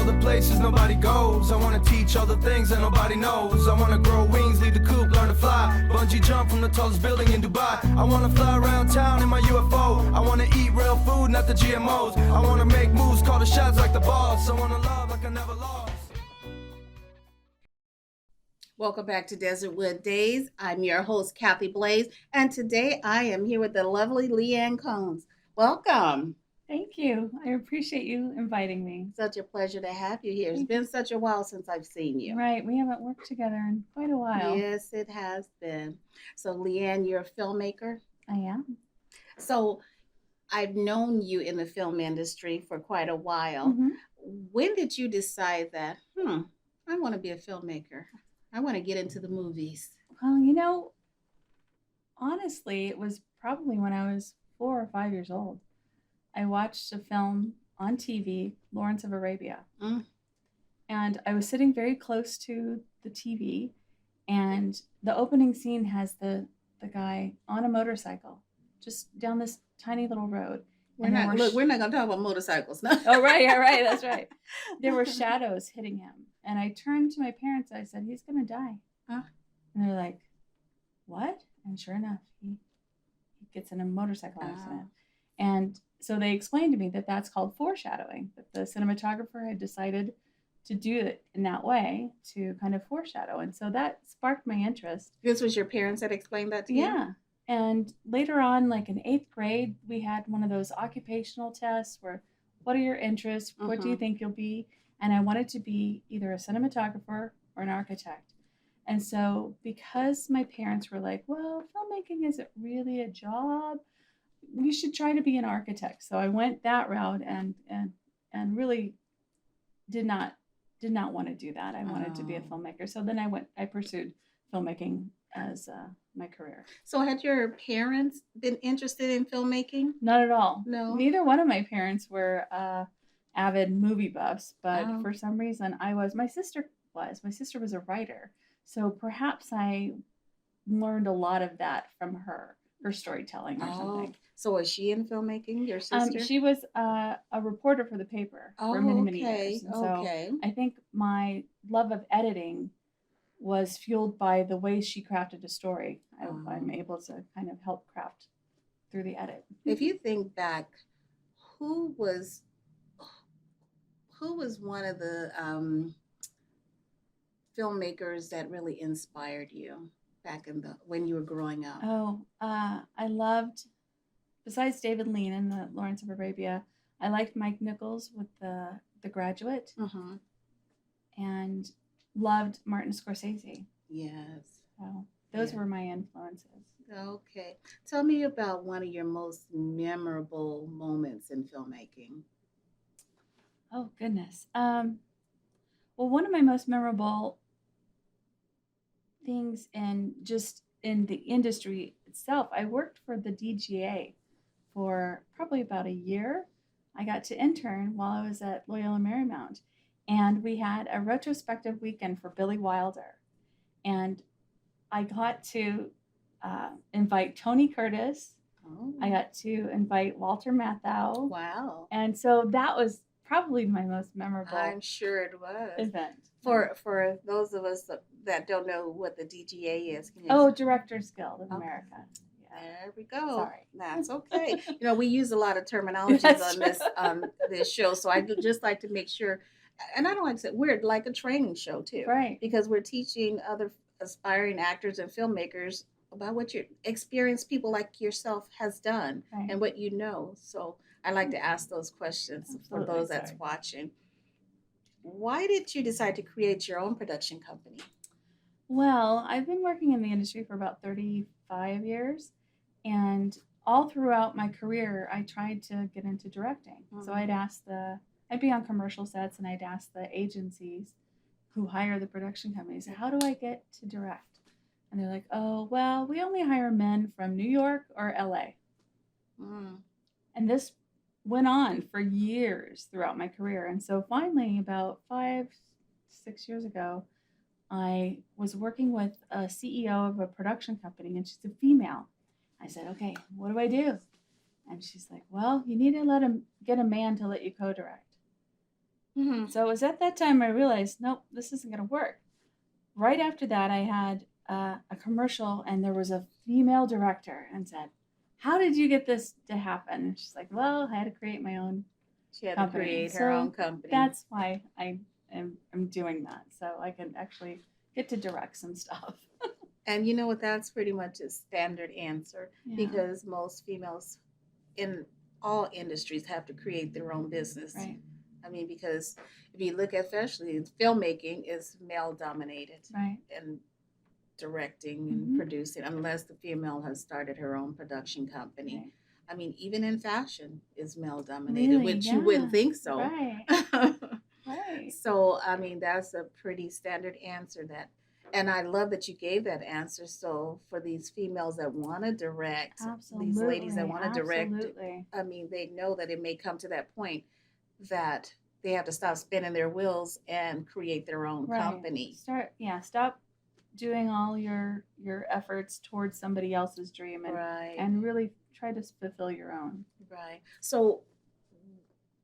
all the places nobody goes. I wanna teach all the things that nobody knows. I wanna grow wings, leave the coop, learn to fly. Bungee jump from the tallest building in Dubai. I wanna fly around town in my UFO. I wanna eat real food, not the GMOs. I wanna make moves, call the shots like the boss. I wanna love like I never lost. Welcome back to Desertwood Days. I'm your host, Kathy Blaze, and today I am here with the lovely LeeAnn Cone. Welcome. Thank you. I appreciate you inviting me. Such a pleasure to have you here. It's been such a while since I've seen you. Right. We haven't worked together in quite a while. Yes, it has been. So, LeeAnn, you're a filmmaker. I am. So, I've known you in the film industry for quite a while. Mm-hmm. When did you decide that, I want to be a filmmaker? I want to get into the movies. Well, honestly, it was probably when I was 4 or 5 years old. I watched a film on TV, Lawrence of Arabia. And I was sitting very close to the TV, and the opening scene has the guy on a motorcycle just down this tiny little road. We're not going to talk about motorcycles now. Oh, right. That's right. There were shadows hitting him. And I turned to my parents. I said, he's going to die. Huh? And they're like, what? And sure enough, he gets in a motorcycle accident. And so they explained to me that that's called foreshadowing, that the cinematographer had decided to do it in that way to kind of foreshadow. And so that sparked my interest. This was your parents that explained that to you? Yeah. And later on, like in 8th grade, we had one of those occupational tests where, what are your interests? What do you think you'll be? And I wanted to be either a cinematographer or an architect. And so because my parents were like, well, filmmaking isn't really a job, we should try to be an architect. So I went that route and really did not want to do that. I wanted to be a filmmaker. So then I pursued filmmaking as my career. So had your parents been interested in filmmaking? Not at all. No. Neither one of my parents were avid movie buffs, but for some reason my sister was a writer. So perhaps I learned a lot of that from her storytelling or something. So was she in filmmaking, your sister? She was a reporter for the paper for many years. And so I think my love of editing was fueled by the way she crafted a story. I'm able to kind of help craft through the edit. If you think back, who was one of the filmmakers that really inspired you back when you were growing up? I loved, besides David Lean and the Lawrence of Arabia, I liked Mike Nichols with the Graduate, and loved Martin Scorsese. Yes. So those were my influences. Okay. Tell me about one of your most memorable moments in filmmaking. Oh, goodness. Well, one of my most memorable things in the industry itself, I worked for the DGA for probably about a year. I got to intern while I was at Loyola Marymount, and we had a retrospective weekend for Billy Wilder. And I got to invite Tony Curtis. I got to invite Walter Matthau. Wow. And so that was probably my most memorable I'm sure it was. event. For those of us that don't know what the DGA is. Directors Guild of America. Yeah. There we go. Sorry. That's okay. We use a lot of terminologies on this show, so I just like to make sure. And I don't like to say we're like a training show too, Right? Because we're teaching other aspiring actors and filmmakers about what your experienced people like yourself has done and what you know. So I like to ask those questions for those that's watching. Why did you decide to create your own production company? Well, I've been working in the industry for about 35 years, and all throughout my career, I tried to get into directing. So I'd be on commercial sets, and I'd ask the agencies who hire the production companies, how do I get to direct? And they're like, oh, well, we only hire men from New York or LA. And this went on for years throughout my career. And so finally, about 5-6 years ago, I was working with a CEO of a production company, and she's a female. I said, okay, what do I do? And she's like, well, you need to get a man to let you co-direct. Mm-hmm. So it was at that time I realized, nope, this isn't going to work. Right after that, I had a commercial, and there was a female director, and said, "How did you get this to happen?" And she's like, "Well, I had to create my own She had company." to create So her own company. That's why I'm doing that, so I can actually get to direct some stuff. And you know what? That's pretty much a standard answer Yeah. because most females in all industries have to create their own business. Right. I mean, because if you look at especially filmmaking is male dominated Right. and directing and Mhm. producing, unless the female has started her own production company. Right. I mean, even in fashion is male dominated, Really? which you wouldn't Yeah. think so. Right. Right. So, I mean, that's a pretty standard answer and I love that you gave that answer. So, for these females that want to direct, Absolutely. these ladies that want to direct, Absolutely. I mean, they know that it may come to that point that they have to stop spinning their wheels and create their own Right. company. Stop doing all your efforts towards somebody else's dream, Right. and really try to fulfill your own. Right. So,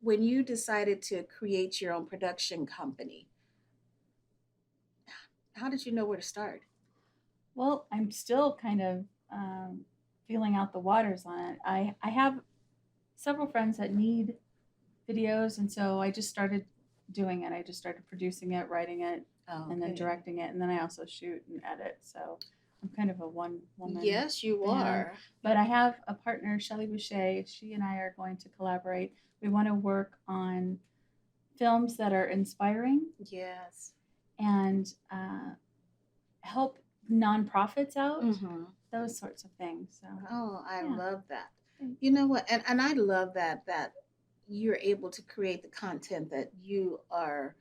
when you decided to create your own production company, how did you know where to start? Well, I'm still kind of feeling out the waters on it. I have several friends that need videos, and so I just started doing it. I just started producing it, writing it, and then Okay. directing it, and then I also shoot and edit. So I'm kind of a one woman. Yes, you band. are. But I have a partner, Shelley Boucher. She and I are going to collaborate. We want to work on films that are inspiring Yes. and help nonprofits out, Mm-hmm. those sorts of things. So Oh, I Yeah. love that. Thank You know what? And I love that you're able to create the content that you are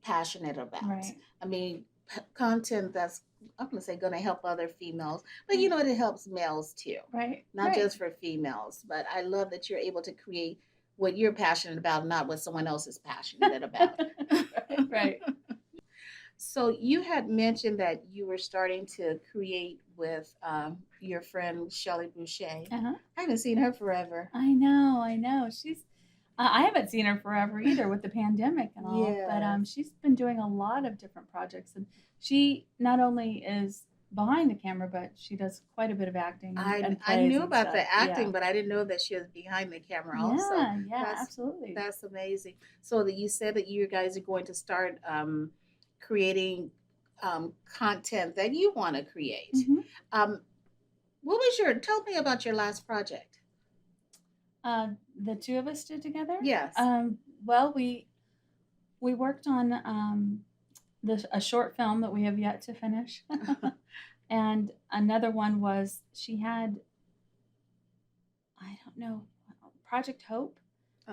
passionate about. Right. I mean, content that's I'm gonna say gonna help other females, but you know it helps males too. Right. Not right. just for females, but I love that you're able to create what you're passionate about, not what someone else is passionate about. right. So you had mentioned that you were starting to create with your friend Shelley Boucher. Uh-huh. I haven't seen her forever. I know. She's. I haven't seen her forever either with the pandemic and all. Yeah. But she's been doing a lot of different projects, and she not only is behind the camera, but she does quite a bit of acting. And I plays knew and about stuff. the acting, Yeah. but I didn't know that she was behind the camera also. Yeah, That's- absolutely. That's amazing. So that you said that you guys are going to start creating content that you want to create. Mhm. Tell me about your last project. The two of us did together. Yes. Well, we worked on a short film that we have yet to finish, and another one was she had, I don't know, Project Hope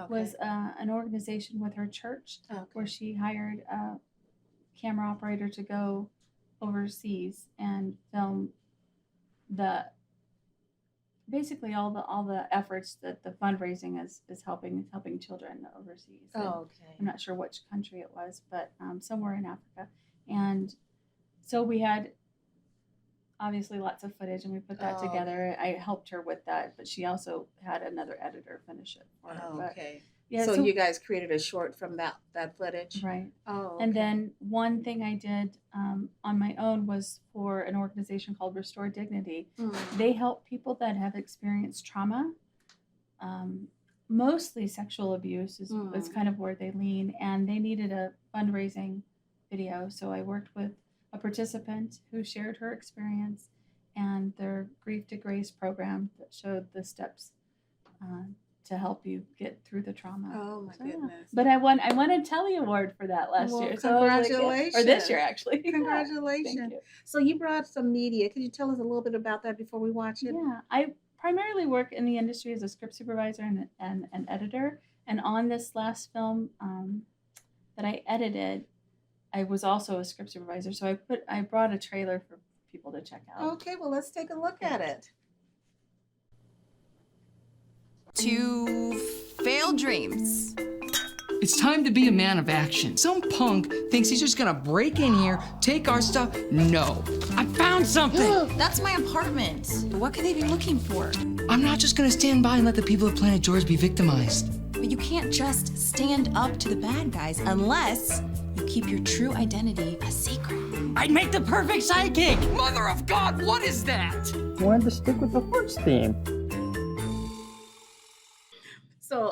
was an organization with her church where she hired a camera operator to go overseas and film basically all the efforts that the fundraising is helping children overseas. And Okay. I'm not sure which country it was, but somewhere in Africa. And so we had obviously lots of footage, and we put that together. I helped her with that, but she also had another editor finish it for her. But, Okay. yeah, So you guys created a short from that footage. right. Oh. And okay. then one thing I did on my own was for an organization called Restore Dignity. Mm. They help people that have experienced trauma. Mostly sexual abuse is kind of where they lean, and they needed a fundraising video. So I worked with a participant who shared her experience and their Grief to Grace program that showed the steps to help you get through the trauma. Oh my So, yeah. goodness. But I won a Telly Award for that last Well, year. So I was like, yeah. Or this year, actually. Yeah. Congratulations. Thank you. So you brought some media. Could you tell us a little bit about that before we watch it? Yeah, I primarily work in the industry as a script supervisor and an editor. And on this last film that I edited, I was also a script supervisor. So I brought a trailer for people to check out. Okay, well, let's take a look at it. To failed dreams. It's time to be a man of action. Some punk thinks he's just gonna break in here, take our stuff. No, I found something. That's my apartment. What could they be looking for? I'm not just gonna stand by and let the people of Planet George be victimized. But you can't just stand up to the bad guys unless you keep your true identity a secret. I'd make the perfect sidekick! Mother of God, what is that? Wanted to stick with the horse theme. So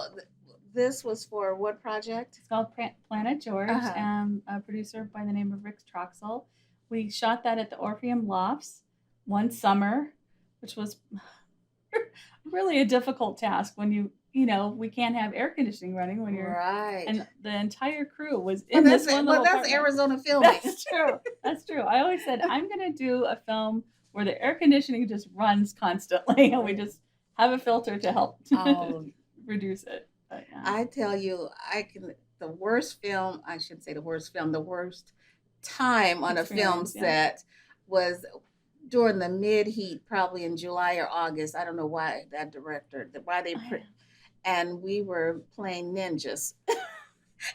this was for what project? It's called Planet George, Uh-huh. and a producer by the name of Rick Troxel. We shot that at the Orpheum Lofts one summer, which was really a difficult task when we can't have air conditioning running when you're Right. and the entire crew was Well, in that's this one little that's apartment. Arizona filming. That's true. That's true. I always said I'm going to do a film where the air conditioning just runs constantly, and we just have a filter to help Oh, reduce it. But, yeah. I tell you, the worst time on a film Experience, yeah. set was during the mid heat, probably in July or August. I don't know why and we were playing ninjas.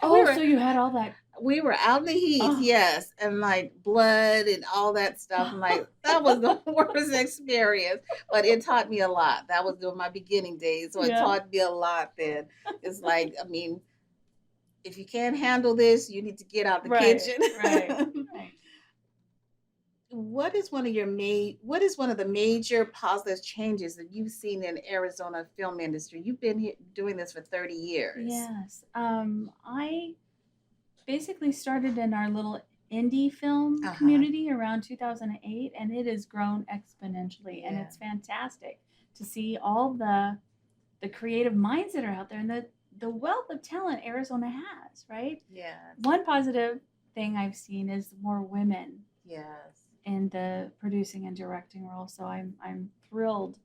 Oh, we were, so you had all that. we were out in the heat, Oh. yes, and like blood and all that stuff. And like that was the worst experience, but it taught me a lot. That was during my beginning days, so it Yeah. taught me a lot. Then it's like, I mean, if you can't handle this, you need to get out the kitchen. Right. What is one of the major positive changes that you've seen in Arizona film industry? You've been here doing this for 30 years. Yes. I basically started in our little indie film Uh-huh. community around 2008, and it has grown exponentially, and Yeah. it's fantastic to see all the creative minds that are out there and the wealth of talent Arizona has, right? Yeah. One positive thing I've seen is more women Yes. in the producing and directing role, so I'm thrilled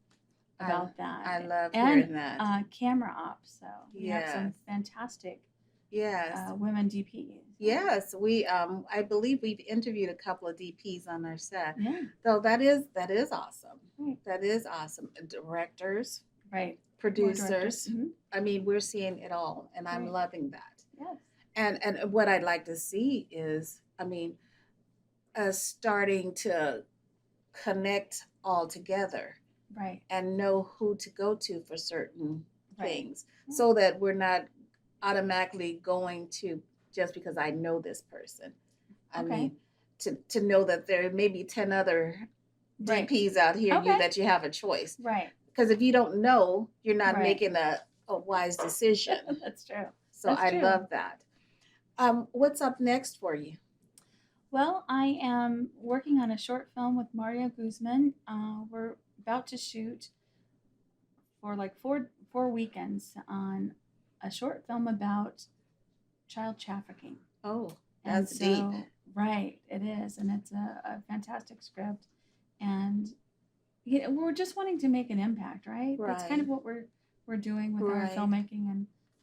about that. I love and hearing that. camera ops, so we have some Yes. fantastic Yes. women DPs. Yes. We I believe we've interviewed a couple of DPs on our set. Yeah. So that is awesome. Right. That is awesome. Directors, Right. More producers. directors. Mhm. I mean, we're seeing it all, and I'm Right. loving that. Yes. And what I'd like to see is, I mean, us starting to connect all together Right. and know who to go to for certain Right. things, so that we're not automatically going to just because I know this person. I Okay. mean, to know that there may be 10 other Right. DPs out here, Okay. that you have a choice. Right. Because if you don't know, you're not Right. making a wise decision. That's true. So That's I true. love that. What's up next for you? Well, I am working on a short film with Mario Guzman. We're about to shoot for like four weekends on a short film about child trafficking. Oh, And that's deep. Right, it is, and it's a fantastic script, and we're just wanting to make an impact, right? That's kind of Right. what we're doing with our Right. filmmaking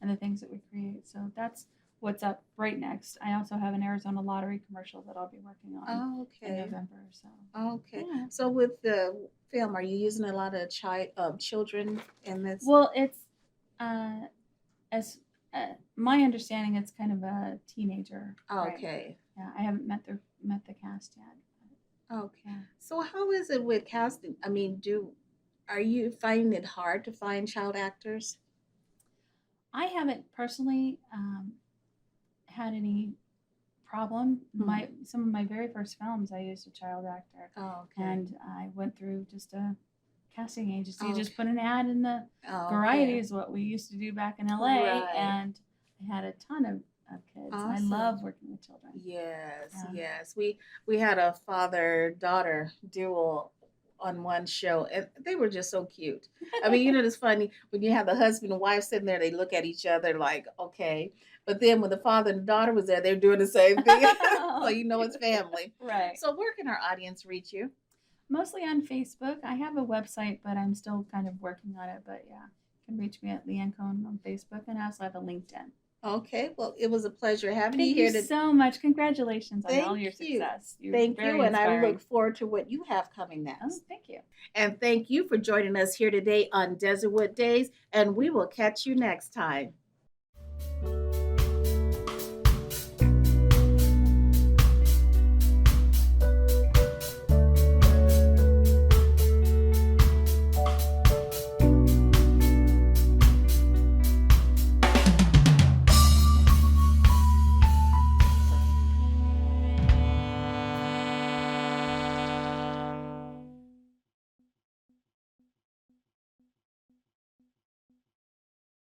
and the things that we create. So that's what's up right next. I also have an Arizona Lottery commercial that I'll be working on in Okay. November. So Okay. yeah. So with the film, are you using a lot of children in this? Well, it's as my understanding, it's kind of a teenager. right? Okay. Yeah, I haven't met the cast yet. Okay. Yeah. So how is it with casting? I mean, are you finding it hard to find child actors? I haven't personally had any problem. Some of my very first films, I used a child actor, Oh, okay. and I went through just a casting agency. You just Okay. put an ad in the Oh, Variety okay. is what we used to do back in LA, Right. and I had a ton of kids. I Awesome. love working with children. Yes, Yeah. yes. We had a father-daughter duo on one show, and they were just so cute. I mean, it's funny when you have the husband and wife sitting there, they look at each other like, okay. But then when the father and daughter was there, they're doing the same thing. So it's family. Right. So where can our audience reach you? Mostly on Facebook. I have a website, but I'm still kind of working on it. But yeah, you can reach me at LeeAnn Cone on Facebook, and I also have a LinkedIn. Okay, well, it was a pleasure having you Thank here you today. so much. Congratulations on all Thank your you. success. You're Thank very you, and I inspiring. look forward to what you have coming Oh, next. thank you. And thank you for joining us here today on Desertwood Days, and we will catch you next time.